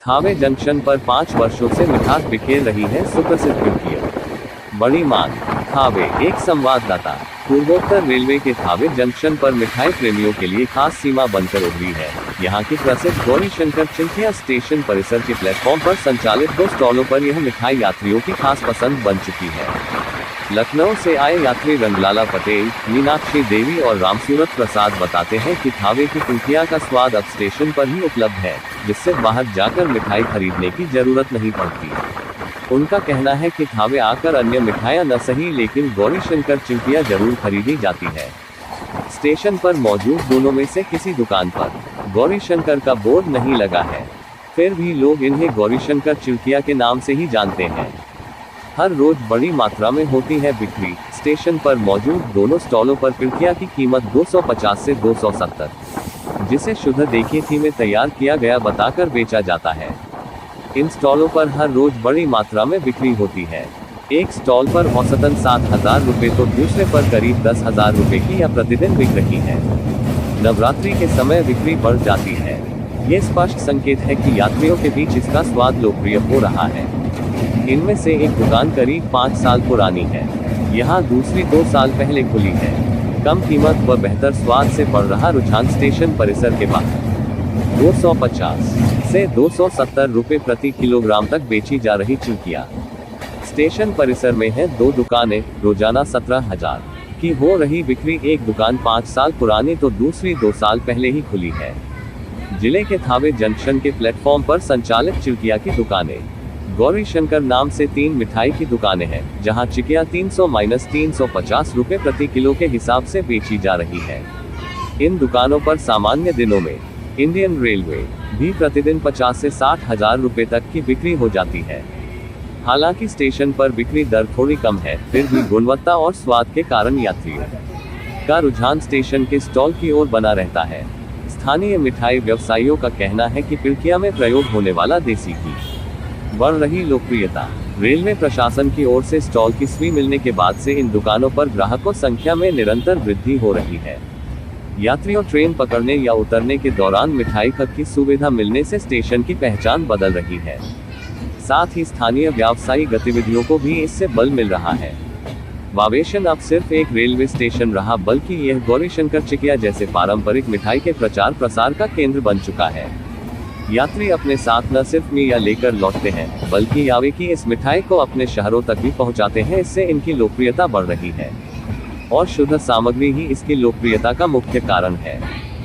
Thawe junction पर 5 वर्षों से मिठास बिखेर रही है सुप्रसिद्ध पिंकिया। बड़ी मांग। थावे एक संवाददाता। पूर्वोत्तर रेलवे के थावे जंक्शन पर मिठाई प्रेमियों के लिए खास सीमा बनकर उभरी है। यहाँ की प्रसिद्ध गौरीशंकर चिल्किया स्टेशन परिसर के प्लेटफॉर्म पर संचालित 2 स्टॉलों पर यह मिठाई यात्रियों की खास पसंद बन चुकी है। लखनऊ से आए यात्री रंगलाला पटेल, मीनाक्षी देवी और रामसूरत प्रसाद बताते हैं कि थावे की पिंकिया का स्वाद अब स्टेशन पर ही उपलब्ध है, जिससे बाहर जाकर मिठाई खरीदने की जरूरत नहीं पड़ती। उनका कहना है कि थावे आकर अन्य मिठाइयां न सही लेकिन गौरीशंकर चिल्किया जरूर खरीदी जाती है। स्टेशन पर मौजूद दोनों में से किसी दुकान पर गौरीशंकर का बोर्ड नहीं लगा है, फिर भी लोग इन्हें गौरीशंकर चिल्किया के नाम से ही जानते हैं। हर रोज बड़ी मात्रा में होती है बिक्री। स्टेशन पर मौजूद दोनों स्टॉलों पर पिल्किया की कीमत 250 से 270, जिसे शुद्ध देसी घी में तैयार किया गया बताकर बेचा जाता है। इन स्टॉलों पर हर रोज बड़ी मात्रा में बिक्री होती है। एक स्टॉल पर औसतन 7,000 रुपये तो दूसरे पर करीब 10,000 रुपये की यह प्रतिदिन बिक रही है। नवरात्रि के समय बिक्री बढ़ जाती है। ये स्पष्ट संकेत है कि यात्रियों के बीच इसका स्वाद लोकप्रिय हो रहा है। इनमें से एक दुकान करीब 5 साल पुरानी है, यहाँ दूसरी 2 साल पहले खुली है। कम कीमत व बेहतर स्वाद से बढ़ रहा रुझान स्टेशन परिसर के बाहर 250 से 270 रुपये प्रति किलोग्राम तक बेची जा रही चिल्किया। स्टेशन परिसर में है 2 दुकानें, रोजाना 17,000 की हो रही बिक्री। एक दुकान 5 साल पुरानी तो दूसरी 2 साल पहले ही खुली है। जिले के थावे जंक्शन के प्लेटफॉर्म पर संचालित चिल्किया की दुकानें गौरीशंकर नाम से 3 मिठाई की दुकानें हैं, जहां चिकिया 300-350 रुपये प्रति किलो के हिसाब से बेची जा रही है। इन दुकानों पर सामान्य दिनों में इंडियन रेलवे भी प्रतिदिन 50 से 60,000 रुपये तक की बिक्री हो जाती है। हालांकि स्टेशन पर बिक्री दर थोड़ी कम है, फिर भी गुणवत्ता और स्वाद के कारण यात्रियों का रुझान स्टेशन के स्टॉल की ओर बना रहता है। स्थानीय मिठाई व्यवसायियों का कहना है कि पिल्किया में प्रयोग होने वाला देसी घी बढ़ रही लोकप्रियता। रेलवे प्रशासन की ओर से स्टॉल की सुई मिलने के बाद से इन दुकानों पर ग्राहकों संख्या में निरंतर वृद्धि हो रही है। यात्रियों ट्रेन पकड़ने या उतरने के दौरान मिठाई खरीद की सुविधा मिलने से स्टेशन की पहचान बदल रही है। साथ ही स्थानीय व्यावसायिक गतिविधियों को भी इससे बल मिल रहा है। वावेशन अब सिर्फ एक रेलवे स्टेशन रहा, बल्कि यह गौरीशंकर चिकिया जैसे पारंपरिक मिठाई के प्रचार प्रसार का केंद्र बन चुका है। यात्री अपने साथ न सिर्फ मिठाई लेकर लौटते हैं, बल्कि यावे की इस मिठाई को अपने शहरों तक भी पहुंचाते हैं। इससे इनकी लोकप्रियता बढ़ रही है और शुद्ध सामग्री ही इसकी लोकप्रियता का मुख्य कारण है।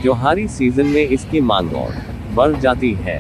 त्योहारी सीजन में इसकी मांग और बढ़ जाती है।